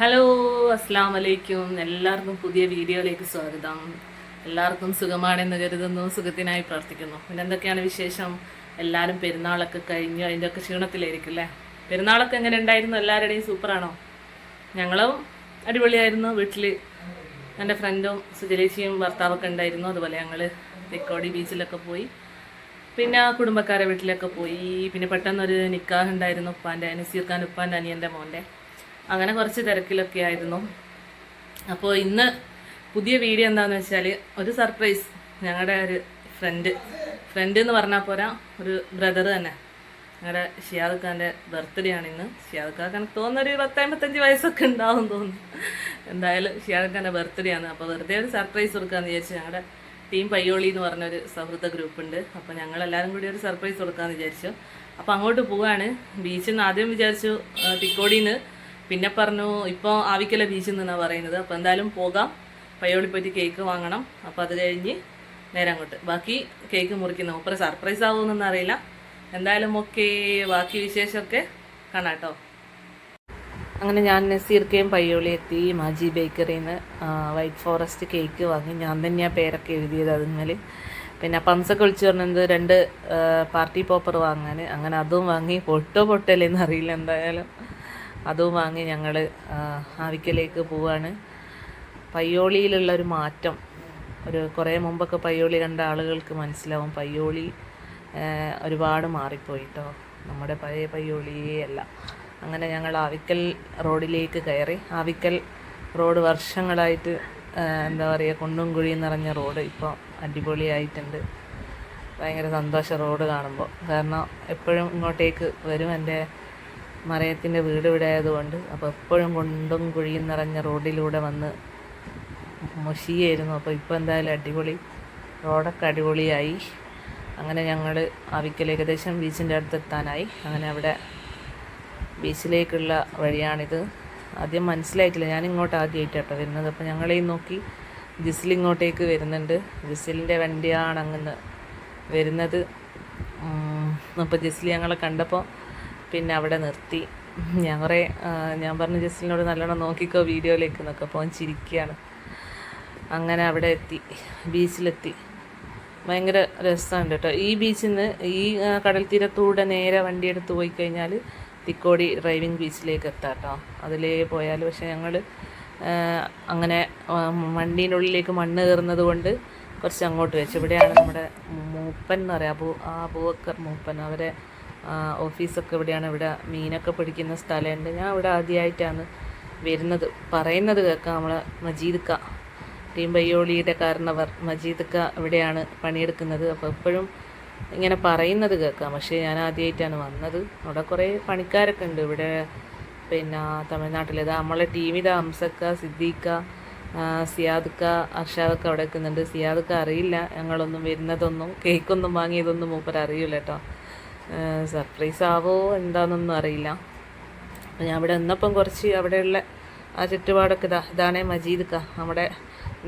Hello, അസ്സാം വലൈക്കും. എല്ലാവർക്കും പുതിയ വീഡിയോയിലേക്ക് സ്വാഗതം. എല്ലാവർക്കും സുഖമാണെന്ന് കരുതുന്നു, സുഖത്തിനായി പ്രാർത്ഥിക്കുന്നു. പിന്നെ എന്തൊക്കെയാണ് വിശേഷം? എല്ലാവരും പെരുന്നാളൊക്കെ കഴിഞ്ഞു അതിൻ്റെയൊക്കെ ക്ഷീണത്തിലായിരിക്കും അല്ലേ? പെരുന്നാളൊക്കെ എങ്ങനെ ഉണ്ടായിരുന്നു? എല്ലാവരുടെയും സൂപ്പറാണോ? ഞങ്ങളും അടിപൊളിയായിരുന്നു. വീട്ടിൽ എൻ്റെ ഫ്രണ്ടും സുജലേച്ചിയും ഭർത്താവൊക്കെ ഉണ്ടായിരുന്നു. അതുപോലെ ഞങ്ങൾ തിക്കോടി ബീച്ചിലൊക്കെ പോയി. പിന്നെ കുടുംബക്കാരെ വീട്ടിലൊക്കെ പോയി. പിന്നെ പെട്ടെന്നൊരു നിക്കാഹ് ഉണ്ടായിരുന്നു, ഉപ്പാൻ്റെ നസീർ ഖാൻ ഉപ്പാൻ്റെ അനിയൻ്റെ മോൻ്റെ. അങ്ങനെ കുറച്ച് തിരക്കിലൊക്കെ ആയിരുന്നു. അപ്പോൾ ഇന്ന് പുതിയ വീഡിയോ എന്താണെന്ന് വെച്ചാൽ ഒരു സർപ്രൈസ്. ഞങ്ങളുടെ ഒരു ഫ്രണ്ട് എന്ന് പറഞ്ഞാൽ പോരാ, ഒരു ബ്രദർ തന്നെ. ഞങ്ങളുടെ ഷിയാദ് ഖാൻ്റെ ബർത്ത്ഡേ ആണ് ഇന്ന്. ഷിയാദ് ഖാൻ എനിക്ക് തോന്നുന്ന ഒരു 10-55 വയസ്സൊക്കെ ഉണ്ടാവും തോന്നുന്നു. എന്തായാലും ഷിയാദ് ഖാൻ്റെ ബർത്ത്ഡേ ആണ്. അപ്പോൾ വെറുതെ ഒരു സർപ്രൈസ് കൊടുക്കാമെന്ന് വിചാരിച്ചു. ഞങ്ങളുടെ ടീം പയ്യോളി എന്ന് പറഞ്ഞൊരു സൗഹൃദ ഗ്രൂപ്പുണ്ട്. അപ്പോൾ ഞങ്ങളെല്ലാവരും കൂടി ഒരു സർപ്രൈസ് കൊടുക്കാമെന്ന് വിചാരിച്ചു. അപ്പോൾ അങ്ങോട്ട് പോവാണ്. ബീച്ചിൽ നിന്ന് ആദ്യം വിചാരിച്ചു തിക്കോടിയിൽ നിന്ന്, പിന്നെ പറഞ്ഞു ഇപ്പോൾ ആവിക്കല ബീച്ചിൽ നിന്നാണ് പറയുന്നത്. അപ്പോൾ എന്തായാലും പോകാം, പയ്യോളി പോയിട്ട് കേക്ക് വാങ്ങണം. അപ്പോൾ അത് കഴിഞ്ഞ് നേരെ അങ്ങോട്ട് ബാക്കി കേക്ക് മുറിക്കുന്നു. മൂപ്പര് സർപ്രൈസ് ആവുമെന്നൊന്നും അറിയില്ല. എന്തായാലും ഓക്കെ, ബാക്കി വിശേഷമൊക്കെ കാണാം കേട്ടോ. അങ്ങനെ ഞാൻ നസീർക്കയും പയ്യോളി എത്തി. മാജി ബേക്കറിയിൽ നിന്ന് വൈറ്റ് ഫോറസ്റ്റ് കേക്ക് വാങ്ങി. ഞാൻ തന്നെയാണ് പേരൊക്കെ എഴുതിയത് അതിന്മേൽ. പിന്നെ പംസൊക്കെ വിളിച്ചു പറഞ്ഞത് 2 പാർട്ടി പോപ്പർ വാങ്ങാൻ. അങ്ങനെ അതും വാങ്ങി. പൊട്ടല്ലേന്ന് അറിയില്ല. എന്തായാലും അതും വാങ്ങി ഞങ്ങൾ ആവിക്കലേക്ക് പോവാണ്. പയ്യോളിയിലുള്ളൊരു മാറ്റം കുറേ മുമ്പൊക്കെ പയ്യോളി കണ്ട ആളുകൾക്ക് മനസ്സിലാവും. പയ്യോളി ഒരുപാട് മാറിപ്പോയി കേട്ടോ. നമ്മുടെ പഴയ പയ്യോളിയേ അല്ല. അങ്ങനെ ഞങ്ങൾ ആവിക്കൽ റോഡിലേക്ക് കയറി. ആവിക്കൽ റോഡ് വർഷങ്ങളായിട്ട് എന്താ പറയുക, കുണ്ടും കുഴിയും നിറഞ്ഞ റോഡ് ഇപ്പോൾ അടിപൊളിയായിട്ടുണ്ട്. ഭയങ്കര സന്തോഷം റോഡ് കാണുമ്പോൾ. കാരണം എപ്പോഴും ഇങ്ങോട്ടേക്ക് വരും. എൻ്റെ മറയത്തിൻ്റെ വീട് ഇവിടെ ആയതുകൊണ്ട്. അപ്പോൾ എപ്പോഴും കുണ്ടും കുഴിയും നിറഞ്ഞ റോഡിലൂടെ വന്ന് മുഷിയായിരുന്നു. അപ്പോൾ ഇപ്പോൾ എന്തായാലും അടിപൊളി, റോഡൊക്കെ അടിപൊളിയായി. അങ്ങനെ ഞങ്ങൾ ആവിക്കൽ ഏകദേശം ബീച്ചിൻ്റെ അടുത്തെത്താനായി. അങ്ങനെ അവിടെ ബീച്ചിലേക്കുള്ള വഴിയാണിത്. ആദ്യം മനസ്സിലായിട്ടില്ല, ഞാൻ ഇങ്ങോട്ട് ആദ്യമായിട്ടാട്ടോ വരുന്നത്. അപ്പോൾ ഞങ്ങളെയും നോക്കി ജിസിൽ ഇങ്ങോട്ടേക്ക് വരുന്നുണ്ട്. ജിസിലിൻ്റെ വണ്ടിയാണ് അങ്ങനെ വരുന്നത്. അപ്പോൾ ജിസിൽ ഞങ്ങളെ കണ്ടപ്പോൾ പിന്നെ അവിടെ നിർത്തി. ഞാൻ പറഞ്ഞു ജിസിലിനോട് നല്ലോണം നോക്കിക്കോ വീഡിയോയിലേക്ക് എന്നൊക്കെ. അപ്പോൾ അവൻ ചിരിക്കുകയാണ്. അങ്ങനെ അവിടെ എത്തി, ബീച്ചിലെത്തി. ഭയങ്കര രസമുണ്ട് കേട്ടോ ഈ ബീച്ചിൽ നിന്ന്. ഈ കടൽ തീരത്തൂടെ നേരെ വണ്ടി എടുത്ത് പോയി കഴിഞ്ഞാൽ തിക്കോടി ഡ്രൈവിംഗ് ബീച്ചിലേക്ക് എത്താം കേട്ടോ. അതിലേ പോയാൽ. പക്ഷേ ഞങ്ങൾ അങ്ങനെ വണ്ടീൻ്റെ ഉള്ളിലേക്ക് മണ്ണ് കയറുന്നത് കൊണ്ട് കുറച്ച് അങ്ങോട്ട് വെച്ചു. ഇവിടെയാണ് നമ്മുടെ മൂപ്പൻ എന്ന് പറയാം, അബൂബക്കർ മൂപ്പൻ. അവരെ ഓഫീസൊക്കെ ഇവിടെയാണ്. ഇവിടെ മീനൊക്കെ പിടിക്കുന്ന സ്ഥലമുണ്ട്. ഞാൻ ഇവിടെ ആദ്യമായിട്ടാണ് വരുന്നത്. പറയുന്നത് കേൾക്കാം, നമ്മളെ മജീദ്ക്ക, ടീം പയ്യോളിയുടെ കാരണവർ മജീദ്ക്ക ഇവിടെയാണ് പണിയെടുക്കുന്നത്. അപ്പോൾ എപ്പോഴും ഇങ്ങനെ പറയുന്നത് കേൾക്കാം. പക്ഷേ ഞാൻ ആദ്യമായിട്ടാണ് വന്നത്. അവിടെ കുറേ പണിക്കാരൊക്കെ ഉണ്ട് ഇവിടെ. പിന്നെ തമിഴ്നാട്ടിലേത് നമ്മളെ ടീമിലെ ഹംസക്ക, സിദ്ദീഖ, സിയാദ്ക്ക, അർഷാദൊക്കെ അവിടെ നിൽക്കുന്നുണ്ട്. സിയാദ്ക്ക അറിയില്ല ഞങ്ങളൊന്നും വരുന്നതൊന്നും. കേക്കൊന്നും വാങ്ങിയതൊന്നും മൂപ്പര് അറിയില്ല കേട്ടോ. സർപ്രൈസ് ആവോ എന്താണെന്നൊന്നും അറിയില്ല. അപ്പോൾ ഞാൻ ഇവിടെ നിന്നപ്പം കുറച്ച് അവിടെയുള്ള ആ ചുറ്റുപാടൊക്കെ ഇതാണേ മജീദ്ക്ക, നമ്മുടെ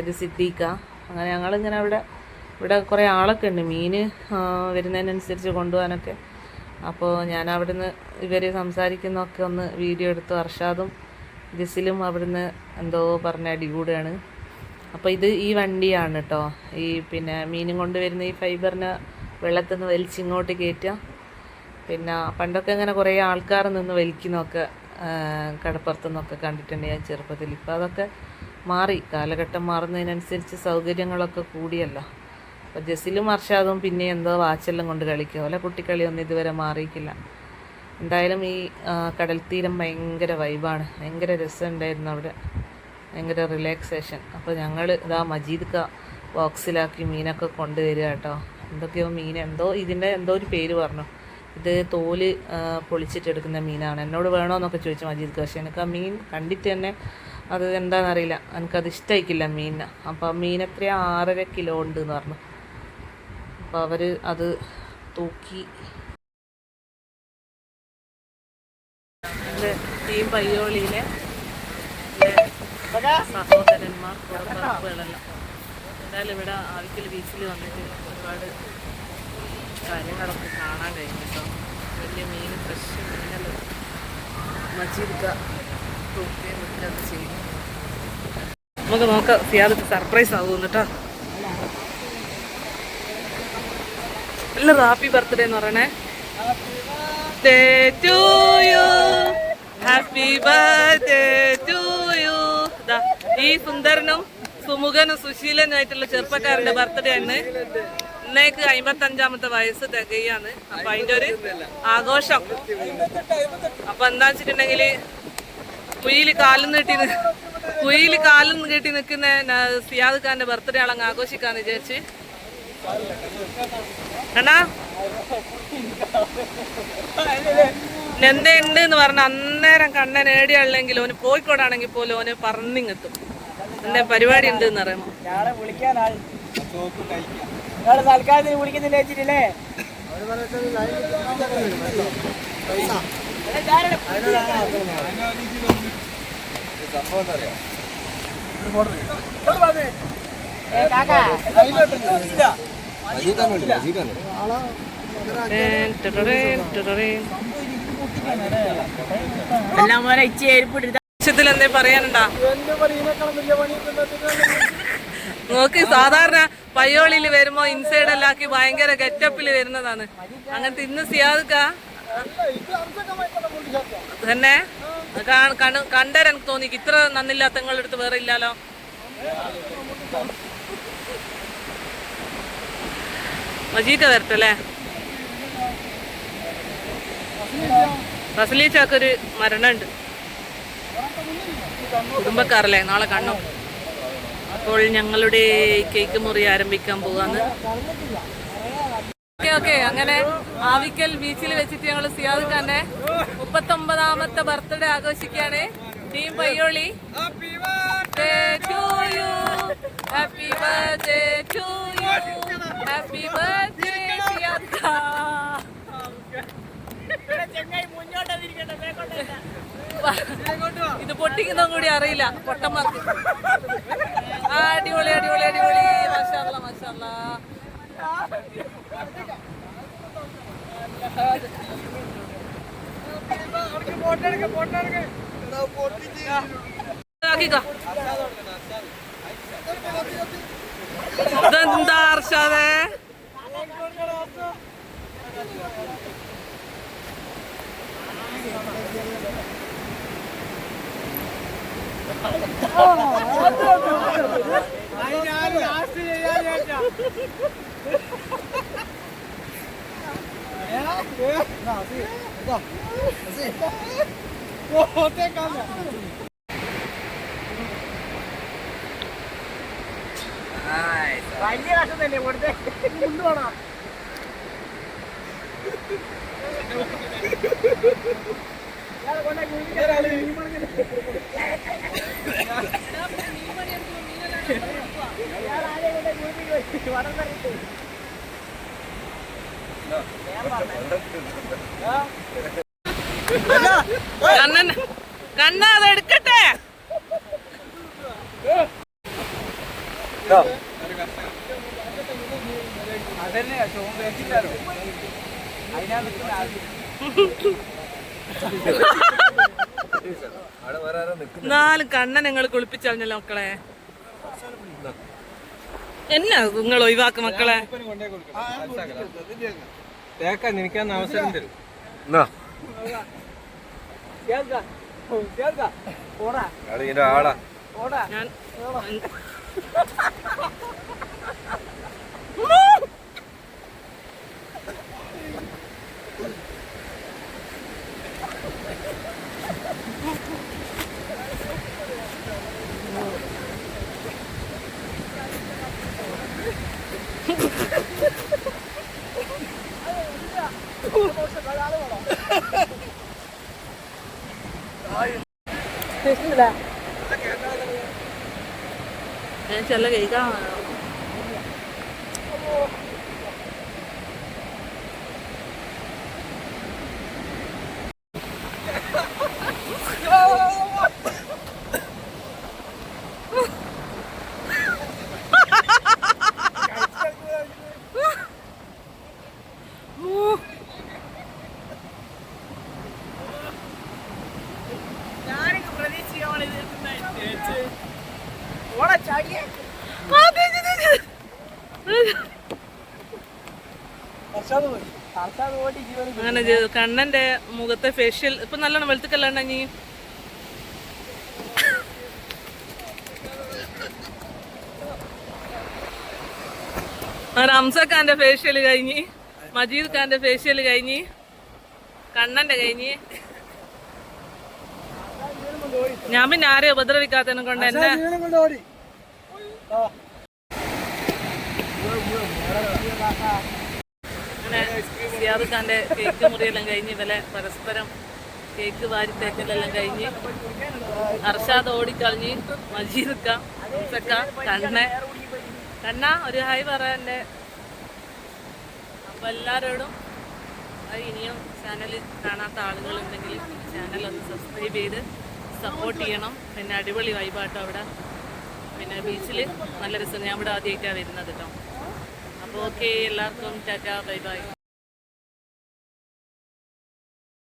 ഇത് സിദ്ദീഖ. അങ്ങനെ ഞങ്ങളിങ്ങനെ ഇവിടെ കുറേ ആളൊക്കെ ഉണ്ട് മീൻ വരുന്നതിനനുസരിച്ച് കൊണ്ടുപോകാനൊക്കെ. അപ്പോൾ ഞാൻ അവിടുന്ന് ഇവർ സംസാരിക്കുന്നതൊക്കെ ഒന്ന് വീഡിയോ എടുത്തു. അർഷാദും ജിസിലും അവിടുന്ന് എന്തോ പറഞ്ഞ അടികൂടുകയാണ്. അപ്പോൾ ഈ വണ്ടിയാണ് കേട്ടോ, ഈ പിന്നെ മീനും കൊണ്ടുവരുന്ന ഈ ഫൈബറിനെ വെള്ളത്തിൽ നിന്ന് വലിച്ചിങ്ങോട്ട് കയറ്റുക. പിന്നെ പണ്ടൊക്കെ ഇങ്ങനെ കുറേ ആൾക്കാർ നിന്ന് വലിക്കുന്നതൊക്കെ കടപ്പുറത്തു നിന്നൊക്കെ കണ്ടിട്ടുണ്ട് ഞാൻ ചെറുപ്പത്തിൽ. ഇപ്പോൾ അതൊക്കെ മാറി, കാലഘട്ടം മാറുന്നതിനനുസരിച്ച് സൗകര്യങ്ങളൊക്കെ കൂടിയല്ലോ. അപ്പോൾ ജസിലും അർഷാദും പിന്നെ എന്തോ വാച്ചെല്ലാം കൊണ്ട് കളിക്കുക പോലെ കുട്ടിക്കളിയൊന്നും ഇതുവരെ മാറിയിട്ടില്ല. എന്തായാലും ഈ കടൽ തീരം ഭയങ്കര വൈബാണ്, ഭയങ്കര രസമുണ്ടായിരുന്നു അവിടെ, ഭയങ്കര റിലാക്സേഷൻ. അപ്പോൾ ഞങ്ങൾ മജീദ്ക്ക ബോക്സിലാക്കി മീനൊക്കെ കൊണ്ടുവരിക കേട്ടോ. എന്തൊക്കെയോ മീൻ, ഇതിൻ്റെ എന്തോ ഒരു പേര് പറഞ്ഞു. ഇത് തോല് പൊളിച്ചിട്ടെടുക്കുന്ന മീനാണ്. എന്നോട് വേണമെന്നൊക്കെ ചോദിച്ചു മജീദ്ക്ക. പക്ഷേ എനിക്ക് ആ മീൻ കണ്ടിട്ട് തന്നെ അത് എന്താണെന്നറിയില്ല, എനിക്കത് ഇഷ്ടമായിക്കില്ല മീനിന്. അപ്പോൾ ആ മീൻ എത്രയാണ് 6.5 കിലോ ഉണ്ട് എന്ന് പറഞ്ഞു. അപ്പോൾ അവർ അത് തൂക്കി. ടീം പയ്യോളിയിലെ സഹോദരന്മാർ, പുറപ്പുകളെല്ലാം എന്തായാലും ഇവിടെ ആവിക്കൽ ബീച്ചിൽ വന്നിട്ട് ഒരുപാട് കാര്യങ്ങളൊക്കെ കാണാൻ കഴിഞ്ഞു കേട്ടോ. വലിയ മീൻ, ഫ്രഷ് മീനെല്ലാം മജീദ്ക്ക തൂക്കി വിൽക്കുന്നത്. ചെയ്യും. നമുക്ക് നോക്കാം സിയാദ് സർപ്രൈസ് ആകുമെന്ന് കേട്ടോ. എല്ലാവരും ഹാപ്പി ബർത്ത്ഡേ എന്ന് പറയണേ. Happy birthday to you. ഈ സുന്ദരനും സുമുഖനും സുശീലനുമായിട്ടുള്ള ചെറുപ്പക്കാരന്റെ ബർത്ത്ഡേ ആണ്. ഇന്നേക്ക് 55ാമത്തെ വയസ്സ് തികയാണ്. അപ്പൊ അതിന്റെ ഒരു ആഘോഷം. അപ്പൊ എന്താ വെച്ചിട്ടുണ്ടെങ്കില് കുയില് കാലും കെട്ടി നിൽക്കുന്ന സിയാദ് ഖാന്റെ ബർത്ത്ഡേ ആളങ്ങ് ആഘോഷിക്കാന്ന് വിചാരിച്ച്. കണ്ടാ എന്തുണ്ട് എന്ന് പറഞ്ഞ അന്നേരം കണ്ണൻ ഏടിയുള്ളെങ്കിൽ ഓന് കോഴിക്കോടാണെങ്കിൽ പോലും ഓന് പറന്നിങ്ങെത്തും. എന്റെ പരിപാടി ഉണ്ട് എന്ന് പറയുമ്പോ എന്തേ പറയാനുണ്ടാ? നോക്ക്, സാധാരണ പയ്യോളിയിൽ വരുമ്പോ ഇൻസൈഡ് എല്ലാക്കി ഭയങ്കര ഗെറ്റപ്പിൽ വരുന്നതാണ്. അങ്ങനത്തെ ഇന്ന് സിയാദ് തന്നെ കണ്ടേരം എനിക്ക് തോന്നി ഇത്ര നന്നില്ലാത്ത നിങ്ങളുടെ അടുത്ത് വേറെ ഇല്ലാലോ. മജീക്ക വരട്ടല്ലേ. റസലീച്ചക്കൊരു മരണമുണ്ട്, കുടുംബക്കാരല്ലേ, നാളെ കാണണം. അപ്പോൾ ഞങ്ങളുടെ കേക്ക് മുറി ആരംഭിക്കാൻ പോവാന്ന്. ഓക്കെ അങ്ങനെ ആവിക്കൽ ബീച്ചിൽ വെച്ചിട്ട് ഞങ്ങൾ സിയാദ് ഖാന്റെ 39ാമത്തെ ബർത്ത്ഡേ ആഘോഷിക്കുകയാണ്. Team Payyoli. Happy birthday to you, happy birthday to you, happy birthday Siyad Khan. ഇത് പൊട്ടിക്കുന്നതും കൂടി അറിയില്ല പൊട്ടന്മാർക്ക്. അടിപൊളി അടിപൊളി അടിപൊളി. മാഷാഅല്ലാ മാഷാഅല്ലാ. ഇതെന്താ അർഷാദേ? വലിയ കഷ്ടം തന്നെ കൊടുത്തേ കൊണ്ടുപോണോ? കണ്ണ അതെടുക്കട്ടെ. അതന്നെ വെച്ചിട്ടാലോ നാല് കണ്ണൻ നിങ്ങൾ കുളിപ്പിച്ചറിഞ്ഞല്ലോ മക്കളെ. എന്നാ നിങ്ങൾ ഒഴിവാക്ക് മക്കളെ. നിനക്കാൻ അവസരം തരും. ഞാൻ ചെല്ല കഴിക്കാം. ഞാനൊക്കെ പ്രതീക്ഷിക്കാൻ അങ്ങനെ കണ്ണന്റെ മുഖത്തെ ഫേഷ്യൽ ഇപ്പൊ നല്ലോണം വെളുത്തുക്കല്ല നീ റംസ ഖാന്റെ ഫേഷ്യൽ കഴിഞ്ഞ് മജീദ് ഖാന്റെ ഫേഷ്യൽ കഴിഞ്ഞ് കണ്ണന്റെ കഴിഞ്ഞ് ഞാൻ പിന്നെ ആരെയും ഉപദ്രവിക്കാത്തതിനെ കൊണ്ട് എന്നെ അങ്ങനെ സിയാദ് ഖാന്റെ കേക്ക് മുറിയെല്ലാം കഴിഞ്ഞ് ഇവലെ പരസ്പരം കേക്ക് വാരിത്തേക്കലെല്ലാം കഴിഞ്ഞ് അർഷാദ് ഓടിക്കളഞ്ഞ് മജീദ് ഖാൻ റംസക്ക കണ്ണ ഒരു ഹായ് പറയാൻ്റെ. അപ്പോൾ എല്ലാവരോടും ഇനിയും ചാനൽ കാണാത്ത ആളുകളുണ്ടെങ്കിൽ ചാനൽ ഒന്ന് സബ്സ്ക്രൈബ് ചെയ്ത് സപ്പോർട്ട് ചെയ്യണം. പിന്നെ അടിപൊളി വൈബാട്ടോ അവിടെ, പിന്നെ ബീച്ചിൽ നല്ല രസം. ഞാൻ ഇവിടെ ആദ്യമായിട്ടാണ് വരുന്നത് കേട്ടോ. അപ്പോൾ ഓക്കെ, എല്ലാവർക്കും ടാറ്റാ, ബൈ ബൈ.